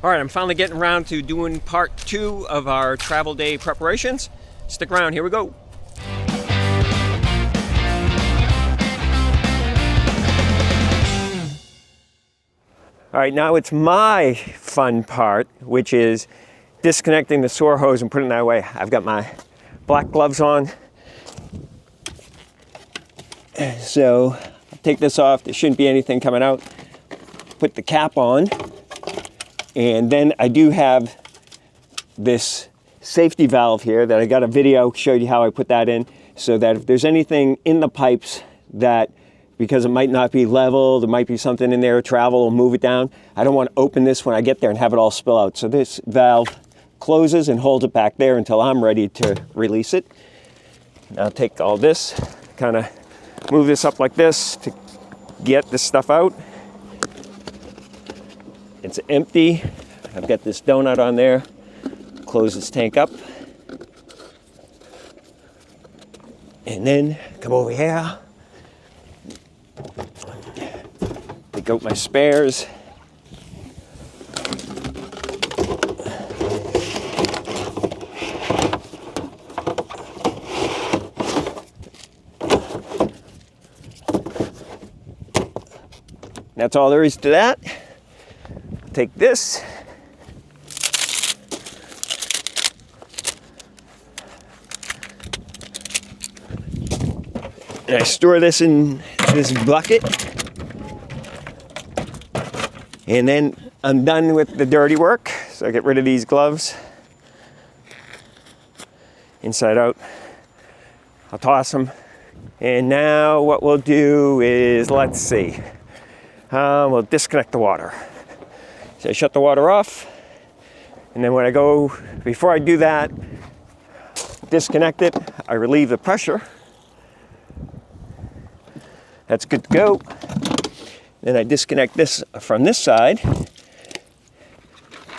All right, I'm finally getting around to doing part 2 of our travel day preparations. Stick around, here we go. All right, now it's my fun part, which is disconnecting the sewer hose and putting that away. I've got my black gloves on. So I'll take this off. There shouldn't be anything coming out. Put the cap on. And then I do have this safety valve here that I got a video, showed you how I put that in, so that if there's anything in the pipes that, because it might not be level, there might be something in there, travel will move it down. I don't want to open this when I get there and have it all spill out. So this valve closes and holds it back there until I'm ready to release it. Now I'll take all this, kind of move this up like this to get this stuff out. It's empty. I've got this donut on there. Close this tank up. And then come over here. Take out my spares. That's all there is to that. Take this. And I store this in this bucket. And then I'm done with the dirty work. So I get rid of these gloves. Inside out. I'll toss them. And now what we'll do is, let's see. We'll disconnect the water. So I shut the water off, and then when I go, before I do that, disconnect it, I relieve the pressure. That's good to go. Then I disconnect this from this side,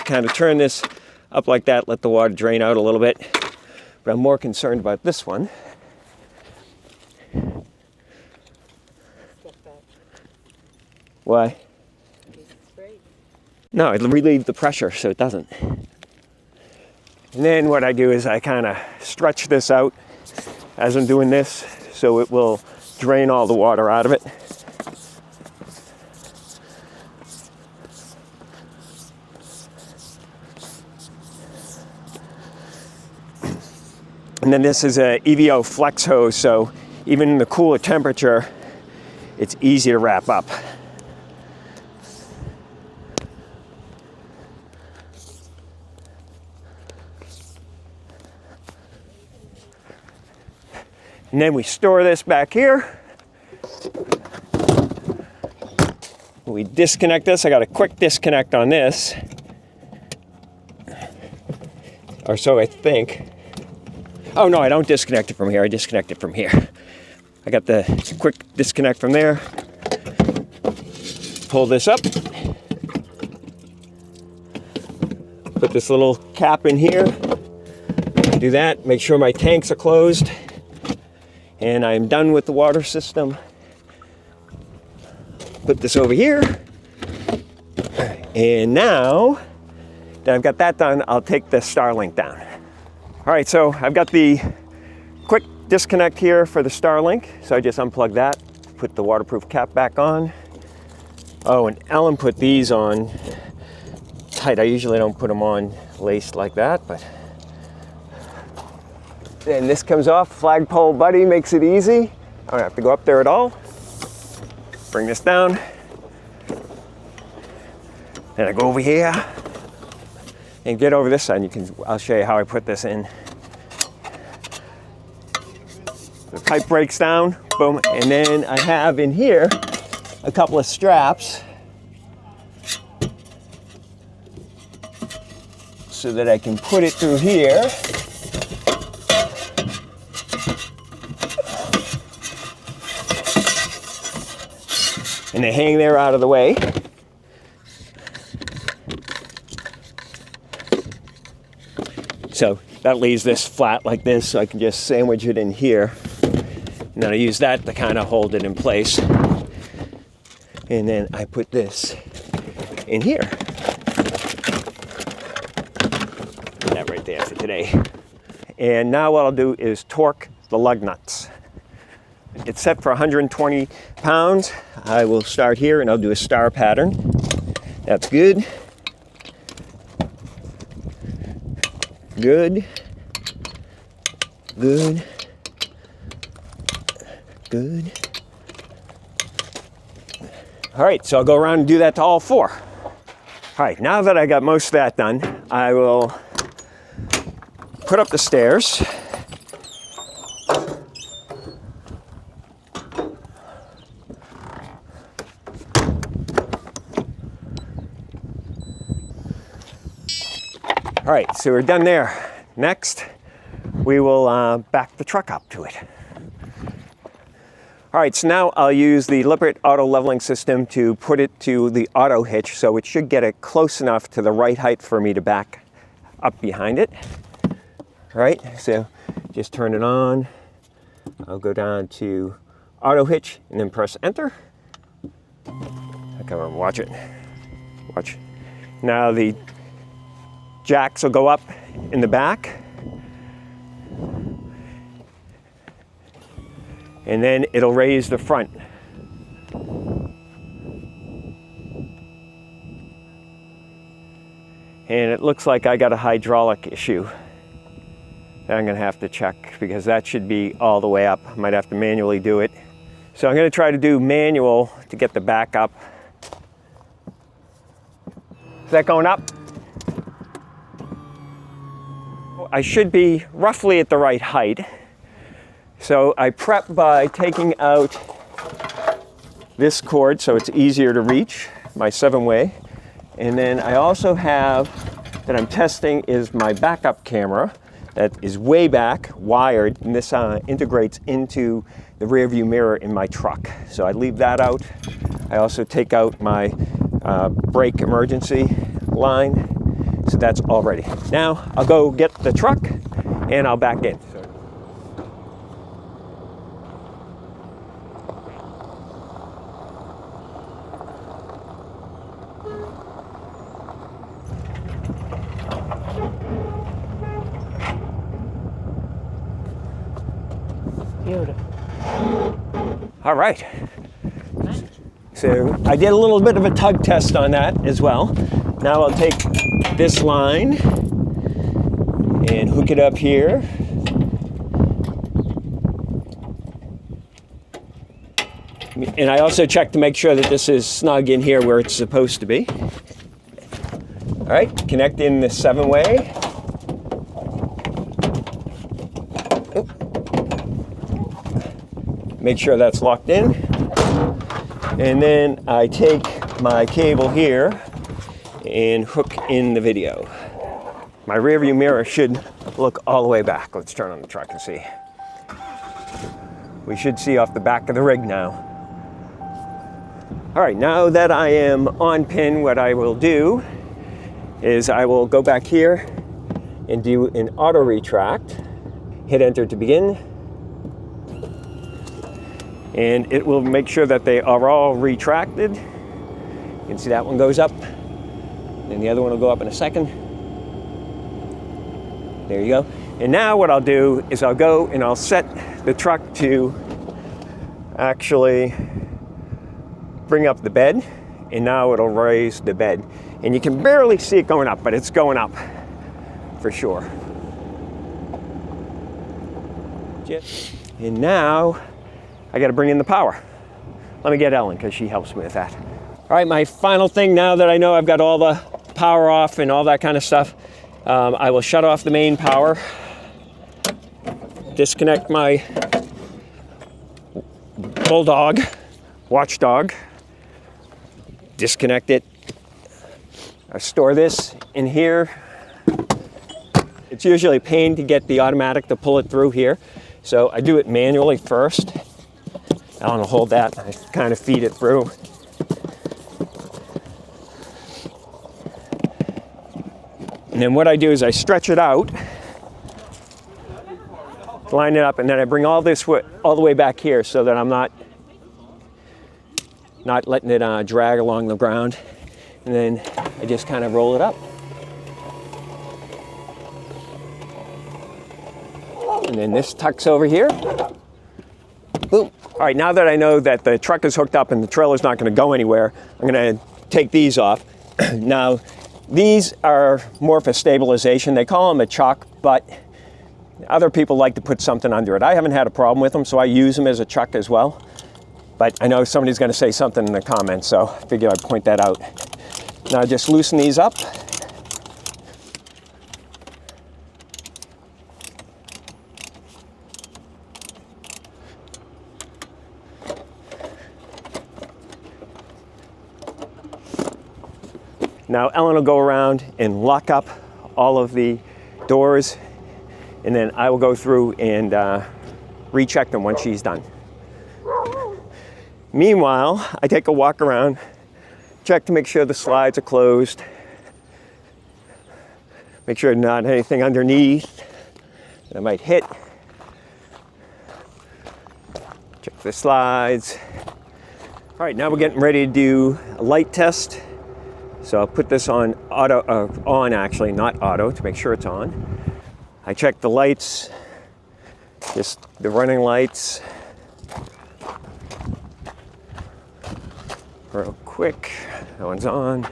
kind of turn this up like that, let the water drain out a little bit. But I'm more concerned about this one. Why? No, I relieve the pressure so it doesn't. And then what I do is I kind of stretch this out as I'm doing this so it will drain all the water out of it. And then this is a EVO flex hose, so even in the cooler temperature, it's easy to wrap up. And then we store this back here. We disconnect this. I got a quick disconnect on this. Or so I think. Oh no, I don't disconnect it from here. I disconnect it from here. I got the quick disconnect from there. Pull this up. Put this little cap in here. Do that. Make sure my tanks are closed. And I'm done with the water system. Put this over here. And now that I've got that done, I'll take the Starlink down. All right, so I've got the quick disconnect here for the Starlink. So I just unplug that, put the waterproof cap back on. Oh, and Ellen put these on tight. I usually don't put them on laced like that, but then this comes off. Flagpole buddy makes it easy. I don't have to go up there at all. Bring this down. Then I go over here and get over this side. I'll show you how I put this in. The pipe breaks down, boom, and then I have in here a couple of straps so that I can put it through here. And they hang there out of the way. So that leaves this flat like this, so I can just sandwich it in here. And then I use that to kind of hold it in place. And then I put this in here. right there for today. And now what I'll do is torque the lug nuts. It's set for 120 pounds. I will start here and I'll do a star pattern. That's good. Good. Good. Good. All right, so I'll go around and do that to all four. All right, now that I got most of that done, I will put up the stairs. All right, so we're done there. Next, we will back the truck up to it. All right, so now I'll use the Lippert auto leveling system to put it to the auto hitch, so it should get it close enough to the right height for me to back up behind it. All right, so just turn it on. I'll go down to auto hitch and then press enter. I'll come and watch it. Watch. Now the jacks will go up in the back. And then it'll raise the front. And it looks like I got a hydraulic issue that I'm gonna have to check, because that should be all the way up. I might have to manually do it. So I'm gonna try to do manual to get the back up. Is that going up? I should be roughly at the right height. So I prep by taking out this cord so it's easier to reach, my 7-way. And then I also have, that I'm testing, is my backup camera that is way back, wired, and this integrates into the rear view mirror in my truck. So I leave that out. I also take out my brake emergency line, so that's all ready. Now I'll go get the truck and I'll back in. All right, so I did a little bit of a tug test on that as well. Now I'll take this line and hook it up here. And I also check to make sure that this is snug in here where it's supposed to be. All right, connect in the 7-way. Make sure that's locked in. And then I take my cable here and hook in the video. My rear view mirror should look all the way back. Let's turn on the truck and see. We should see off the back of the rig now. All right, now that I am on pin, what I will do is I will go back here and do an auto retract. Hit enter to begin. And it will make sure that they are all retracted. You can see that one goes up, and the other one will go up in a second. There you go. And now what I'll do is I'll go and I'll set the truck to actually bring up the bed, and now it'll raise the bed. And you can barely see it going up, but it's going up for sure. And now I got to bring in the power. Let me get Ellen, because she helps me with that. All right, my final thing, now that I know I've got all the power off and all that kind of stuff, I will shut off the main power, disconnect my Bulldog, Watchdog, disconnect it. I store this in here. It's usually a pain to get the automatic to pull it through here, so I do it manually first. I want to hold that, I kind of feed it through. And then what I do is I stretch it out, line it up, and then I bring all this all the way back here so that I'm not letting it drag along the ground. And then I just kind of roll it up. And then this tucks over here. Boom. All right, now that I know that the truck is hooked up and the trailer's not going to go anywhere, I'm going to take these off. Now, these are more for stabilization. They call them a chuck, but other people like to put something under it. I haven't had a problem with them, so I use them as a chuck as well. But I know somebody's going to say something in the comments, so I figured I'd point that out. Now just loosen these up. Now Ellen will go around and lock up all of the doors, and then I will go through and recheck them once she's done. Meanwhile, I take a walk around, check to make sure the slides are closed, make sure not anything underneath that I might hit. Check the slides. All right, now we're getting ready to do a light test. So I'll put this on auto, actually, not auto, to make sure it's on. I check the lights, just the running lights. Real quick, that one's on,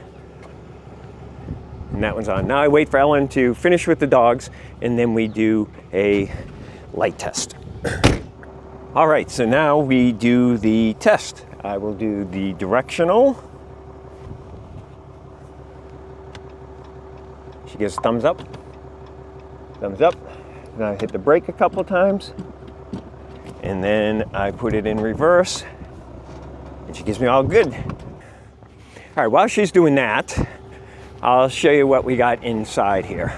and that one's on. Now I wait for Ellen to finish with the dogs, and then we do a light test. All right, so now we do the test. I will do the directional. She gives a thumbs up. Thumbs up. Then I hit the brake a couple times. And then I put it in reverse. And she gives me all good. All right, while she's doing that, I'll show you what we got inside here.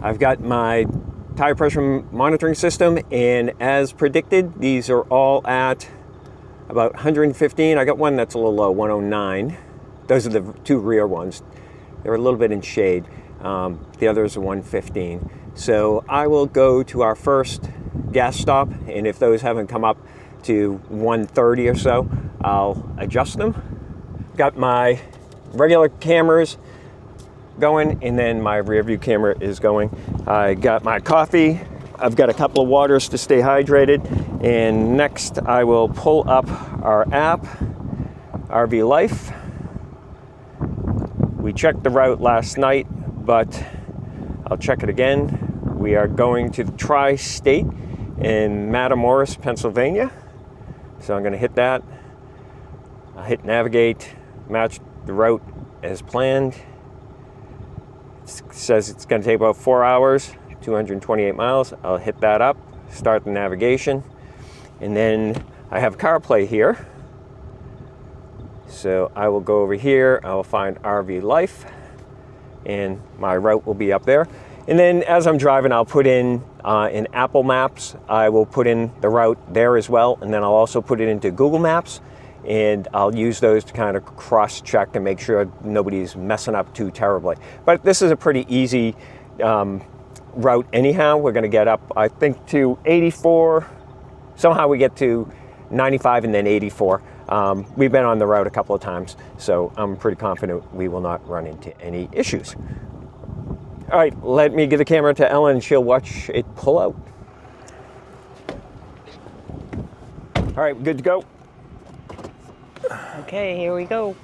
I've got my tire pressure monitoring system, and as predicted, these are all at about 115. I got one that's a little low, 109. Those are the two rear ones. They're a little bit in shade. The others are 115. So I will go to our first gas stop, and if those haven't come up to 130 or so, I'll adjust them. Got my regular cameras going, and then my rear view camera is going. I got my coffee. I've got a couple of waters to stay hydrated. And next I will pull up our app, RV Life. We checked the route last night, but I'll check it again. We are going to the Tri-State in Matamoros, Pennsylvania. So I'm going to hit that. I'll hit navigate, match the route as planned. It says it's going to take about 4 hours, 228 miles. I'll hit that up, start the navigation, and then I have CarPlay here. So I will go over here, I will find RV Life, and my route will be up there. And then as I'm driving, I'll put in Apple Maps, I will put in the route there as well, and then I'll also put it into Google Maps, and I'll use those to kind of cross-check to make sure nobody's messing up too terribly. But this is a pretty easy route anyhow. We're going to get up, I think, to 84. Somehow we get to 95 and then 84. We've been on the route a couple of times, so I'm pretty confident we will not run into any issues. All right, let me give the camera to Ellen, and she'll watch it pull out. All right, good to go. Okay, here we go.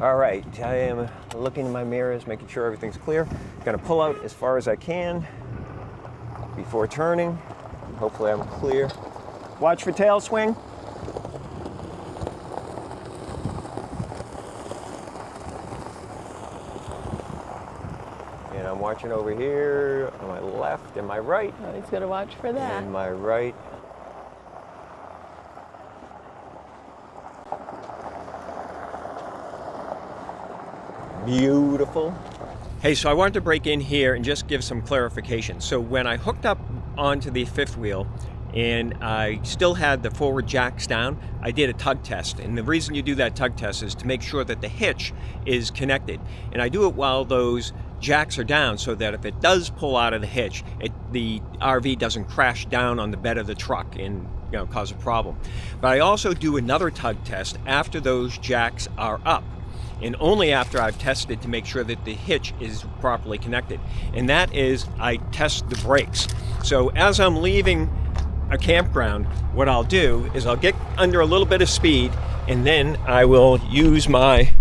All right, I am looking in my mirrors, making sure everything's clear. Gonna pull out as far as I can before turning. Hopefully I'm clear. Watch for tail swing. And I'm watching over here on my left and my right. Oh, he's gonna watch for that. And my right. Beautiful. Hey, so I wanted to break in here and just give some clarification. So when I hooked up onto the fifth wheel and I still had the forward jacks down, I did a tug test. And the reason you do that tug test is to make sure that the hitch is connected. And I do it while those jacks are down so that if it does pull out of the hitch, the RV doesn't crash down on the bed of the truck and cause a problem. But I also do another tug test after those jacks are up. and only after I've tested to make sure that the hitch is properly connected. And that is, I test the brakes. So as I'm leaving a campground, what I'll do is I'll get under a little bit of speed, and then I will use my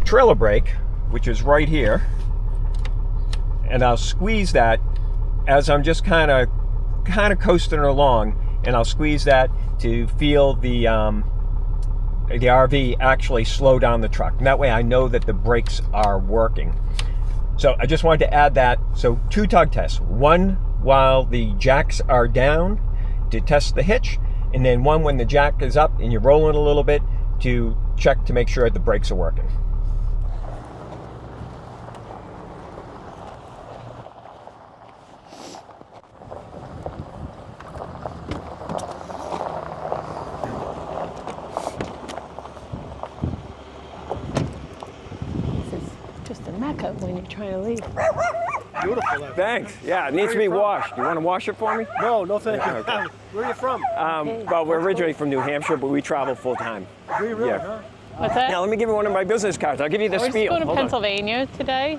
trailer brake, which is right here, and I'll squeeze that as I'm just kind of coasting along, and I'll squeeze that to feel the RV actually slow down the truck. And that way I know that the brakes are working. So I just wanted to add that. So 2 tug tests. One while the jacks are down to test the hitch, and then one when the jack is up and you're rolling a little bit to check to make sure the brakes are working. Just a mecca when you're trying to leave. Beautiful. Thanks. Yeah, it needs to be washed. You want to wash it for me? No, no thank you. Okay. Where are you from? Well, we're originally from New Hampshire, but we travel full time. Do you really, Yeah. huh? What's that? Now, let me give you one of my business cards. I'll give you the We're just spiel. going to Hold on. Pennsylvania today,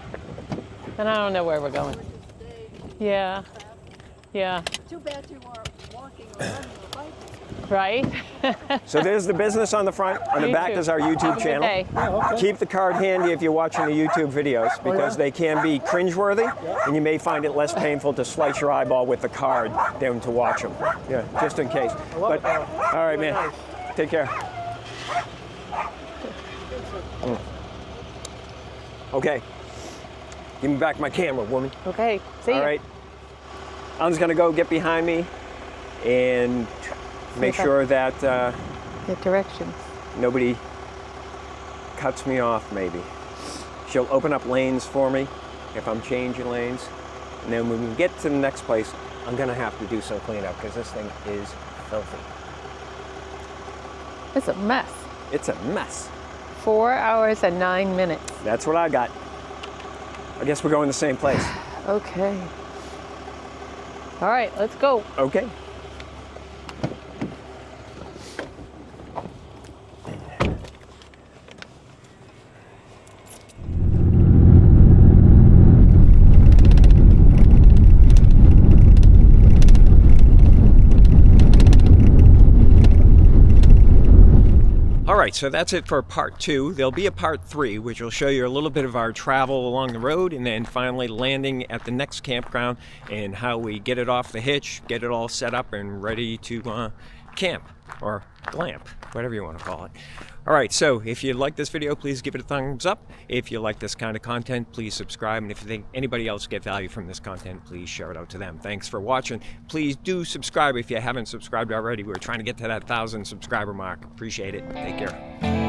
and I don't know where we're going. Yeah. Yeah. Too bad you weren't walking or running or biking. Right? So there's the business on the front. On the back YouTube. is our Have a YouTube good channel. day. Yeah, okay. Keep the card handy if you're watching the YouTube videos, because they can be cringeworthy, and you may find it less painful to slice your eyeball with the card than to watch them. Yeah, just in case. But all right, man. Take care. Okay. Give me back my camera, woman. Okay. See All ya. right. I'm just gonna go get behind me and make sure that Get directions. nobody cuts me off, maybe. She'll open up lanes for me if I'm changing lanes. And then when we get to the next place, I'm gonna have to do some cleanup because this thing is filthy. It's a mess. It's a mess. 4 hours and 9 minutes. That's what I got. I guess we're going the same place. Okay. All right, let's go. Okay. All right, so that's it for part 2. There'll be a part 3, which will show you a little bit of our travel along the road, and then finally landing at the next campground and how we get it off the hitch, get it all set up and ready to camp or glamp, whatever you want to call it. All right, so if you like this video, please give it a thumbs up. If you like this kind of content, please subscribe. And if you think anybody else get value from this content, please share it out to them. Thanks for watching. Please do subscribe if you haven't subscribed already. We're trying to get to that 1,000 subscriber mark. Appreciate it. Take care.